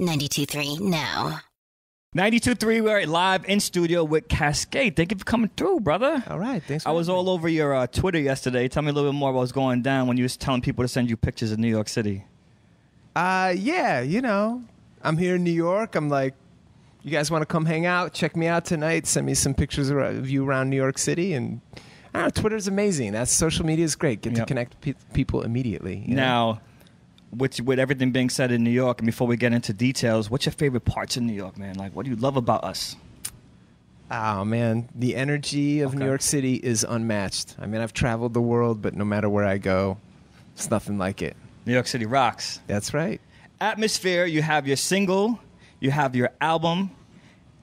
92.3 now. 92.3, we're live in studio with Kaskade. Thank you for coming through, brother. All right, thanks. I was all over your Twitter yesterday. Tell me a little bit more about what's going down when you was telling people to send you pictures of New York City. Yeah, you know, I'm here in New York. I'm like, you guys want to come hang out? Check me out tonight. Send me some pictures of you around New York City. And I don't know, Twitter's amazing. That's social media is great. Get to connect people immediately. Now, with everything being said in New York, and before we get into details, what's your favorite parts of New York, man? Like, what do you love about us? Oh, man, the energy of New York City is unmatched. I mean, I've traveled the world, but no matter where I go, it's nothing like it. New York City rocks. That's right. Atmosphere, you have your single, you have your album,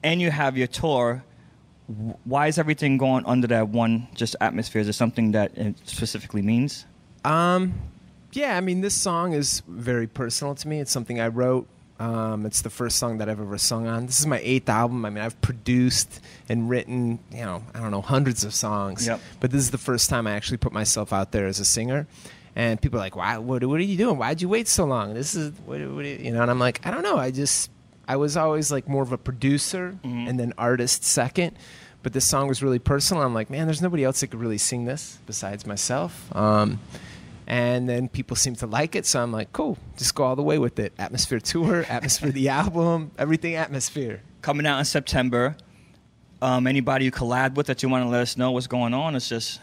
and you have your tour. Why is everything going under that one, just Atmosphere? Is there something that it specifically means? Yeah, I mean, this song is very personal to me. It's something I wrote. It's the first song that I've ever sung on. This is my 8th album. I mean, I've produced and written, you know, I don't know, hundreds of songs. Yep. But this is the first time I actually put myself out there as a singer. And people are like, "Why? What are you doing? Why'd you wait so long?" This is, you know, and I'm like, I don't know. I was always like more of a producer and then artist second. But this song was really personal. I'm like, man, there's nobody else that could really sing this besides myself. And then people seem to like it, so I'm like, cool, just go all the way with it. Atmosphere tour, Atmosphere the album, everything Atmosphere. Coming out in September. Anybody you collab with that you want to let us know what's going on? It's just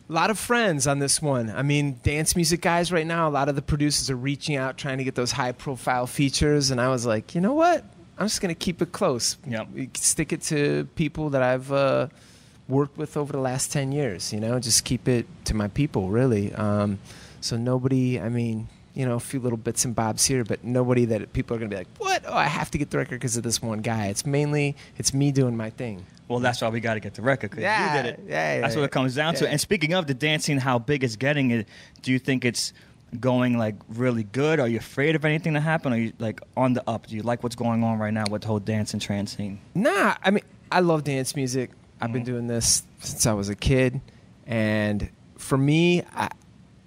a lot of friends on this one. I mean, dance music guys right now, a lot of the producers are reaching out, trying to get those high-profile features, and I was like, you know what? I'm just going to keep it close. Yep. Stick it to people that I've worked with over the last 10 years, you know, just keep it to my people, really. So nobody, I mean, you know, a few little bits and bobs here, but nobody that people are going to be like, what? Oh, I have to get the record because of this one guy. It's me doing my thing. Well, that's why we got to get the record, because you did it. Yeah, that's what it comes down to. And speaking of the dancing, how big it's getting, do you think it's going like really good? Are you afraid of anything to happen? Or are you like on the up? Do you like what's going on right now with the whole dance and trance scene? Nah, I mean, I love dance music. I've been doing this since I was a kid, and for me,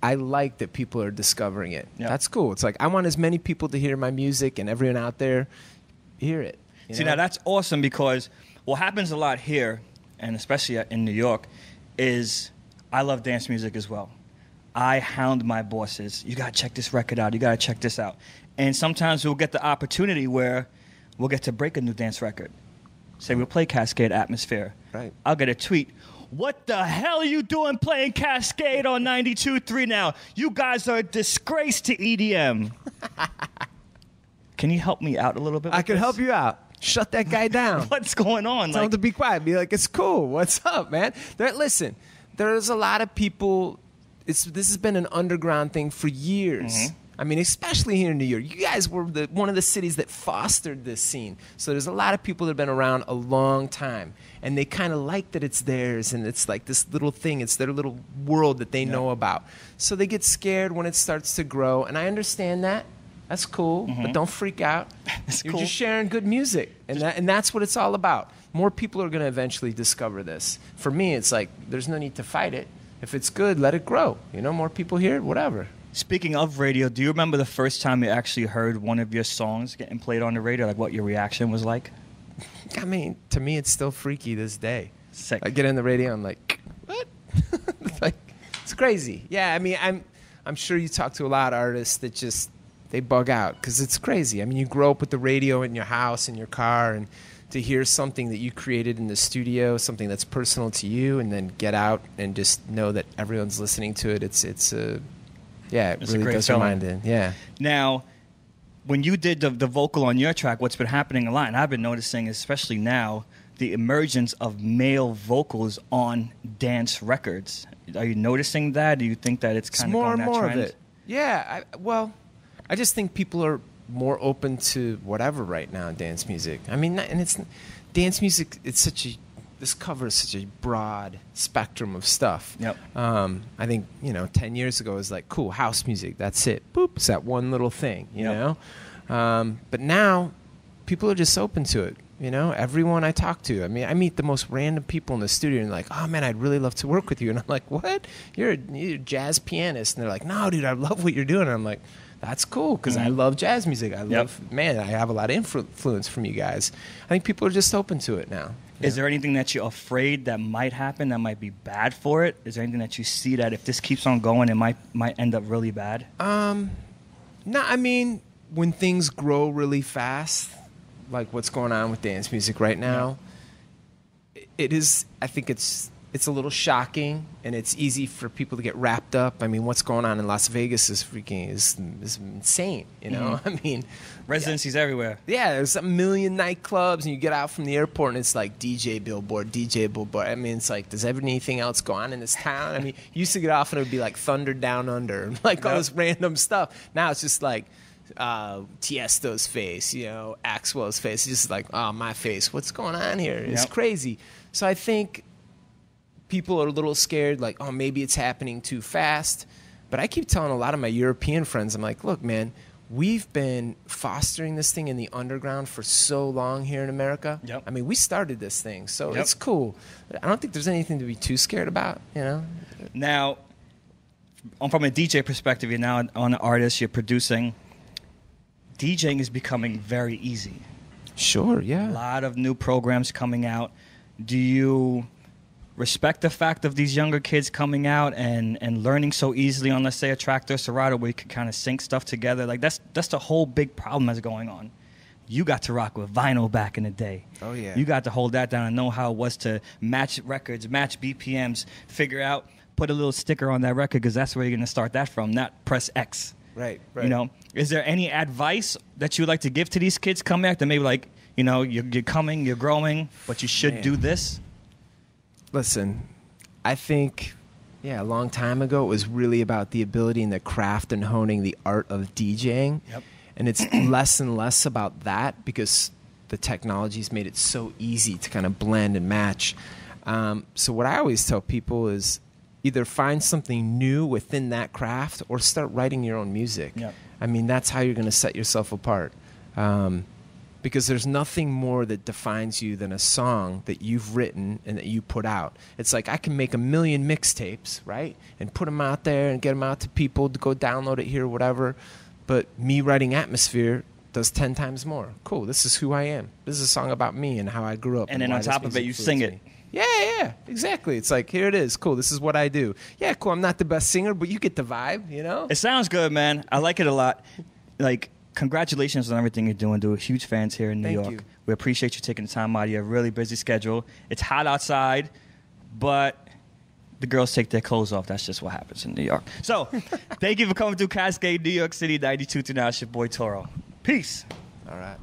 I like that people are discovering it. Yep. That's cool. It's like I want as many people to hear my music, and everyone out there hear it. See, now that's awesome, because what happens a lot here, and especially in New York, is I love dance music as well. I hound my bosses. You got to check this record out. You got to check this out. And sometimes we'll get the opportunity where we'll get to break a new dance record. Say we'll play Kaskade Atmosphere. Right. I'll get a tweet. What the hell are you doing playing Kaskade on 92.3 now? You guys are a disgrace to EDM. Can you help me out a little bit? I can help you out. Shut that guy down. What's going on? Tell him to be quiet. Be like, it's cool. What's up, man? Listen, there's a lot of people. This has been an underground thing for years. Mm-hmm. I mean, especially here in New York. You guys were one of the cities that fostered this scene. So there's a lot of people that have been around a long time. And they kind of like that it's theirs. And it's like this little thing. It's their little world that they know about. So they get scared when it starts to grow. And I understand that. That's cool. But don't freak out. You're just sharing good music. And that's what it's all about. More people are going to eventually discover this. For me, it's like there's no need to fight it. If it's good, let it grow. You know, more people hear it, whatever. Speaking of radio, do you remember the first time you actually heard one of your songs getting played on the radio? Like what your reaction was like? I mean, to me, it's still freaky this day. Sick. I get in the radio, I'm like, what? Like, it's crazy. Yeah, I mean, I'm sure you talk to a lot of artists that just, they bug out because it's crazy. I mean, you grow up with the radio in your house, in your car, and to hear something that you created in the studio, something that's personal to you, and then get out and just know that everyone's listening to it, it's really does your mind in. Yeah. Now, when you did the vocal on your track, what's been happening a lot, and I've been noticing, especially now, the emergence of male vocals on dance records. Are you noticing that? Do you think that it's kind of more going and that more trend? of it? Yeah. I just think people are more open to whatever right now in dance music. I mean, and it's dance music. This covers such a broad spectrum of stuff. Yep. I think 10 years ago it was like, cool, house music. That's it. Boop. It's that one little thing. You know. But now people are just open to it. You know, everyone I talk to. I mean, I meet the most random people in the studio and like, oh man, I'd really love to work with you. And I'm like, what? You're a jazz pianist? And they're like, no, dude, I love what you're doing. And I'm like, That's cool because I love jazz music. I have a lot of influence from you guys. I think people are just open to it now. Is there anything that you're afraid that might happen that might be bad for it? Is there anything that you see that if this keeps on going, it might end up really bad? No, I mean, when things grow really fast, like what's going on with dance music right now, it is. I think it's a little shocking, and it's easy for people to get wrapped up. I mean, what's going on in Las Vegas is insane. You know, I mean, residencies everywhere. Yeah, there's a million nightclubs, and you get out from the airport, and it's like DJ billboard. I mean, it's like, does anything else go on in this town? I mean, you used to get off, and it would be like Thunder Down Under, like all this random stuff. Now it's just like Tiesto's face, you know, Axwell's face. It's just like, oh, my face. What's going on here? It's crazy. So I think people are a little scared, like, oh, maybe it's happening too fast. But I keep telling a lot of my European friends, I'm like, look, man, we've been fostering this thing in the underground for so long here in America. I mean, we started this thing, so it's cool. I don't think there's anything to be too scared about, you know? Now, from a DJ perspective, you're now an artist, you're producing. DJing is becoming very easy. Sure, yeah. A lot of new programs coming out. Do you respect the fact of these younger kids coming out and learning so easily on, let's say, a Tractor Serato where you can kind of sync stuff together? Like, that's the whole big problem that's going on. You got to rock with vinyl back in the day. Oh, yeah. You got to hold that down and know how it was to match records, match BPMs, figure out, put a little sticker on that record because that's where you're going to start that from, not press X. Right. You know, is there any advice that you would like to give to these kids coming back that maybe like, you know, you're coming, you're growing, but you should do this? Listen, I think, a long time ago, it was really about the ability and the craft and honing the art of DJing. And it's less and less about that because the technology's made it so easy to kind of blend and match. So what I always tell people is either find something new within that craft or start writing your own music. I mean, that's how you're going to set yourself apart. Because there's nothing more that defines you than a song that you've written and that you put out. It's like I can make 1 million mixtapes, right? And put them out there and get them out to people to go download it here or whatever. But me writing Atmosphere does 10 times more. Cool, this is who I am. This is a song about me and how I grew up. And then on top of it, you sing it. Yeah, exactly. It's like, here it is. Cool, this is what I do. Yeah, cool, I'm not the best singer, but you get the vibe, you know? It sounds good, man. I like it a lot. Like, congratulations on everything you're doing, dude. Huge fans here in New York. You. We appreciate you taking the time out of your really busy schedule. It's hot outside, but the girls take their clothes off. That's just what happens in New York. So, thank you for coming through Kaskade, New York City, 92.9. It's your boy Toro. Peace. All right.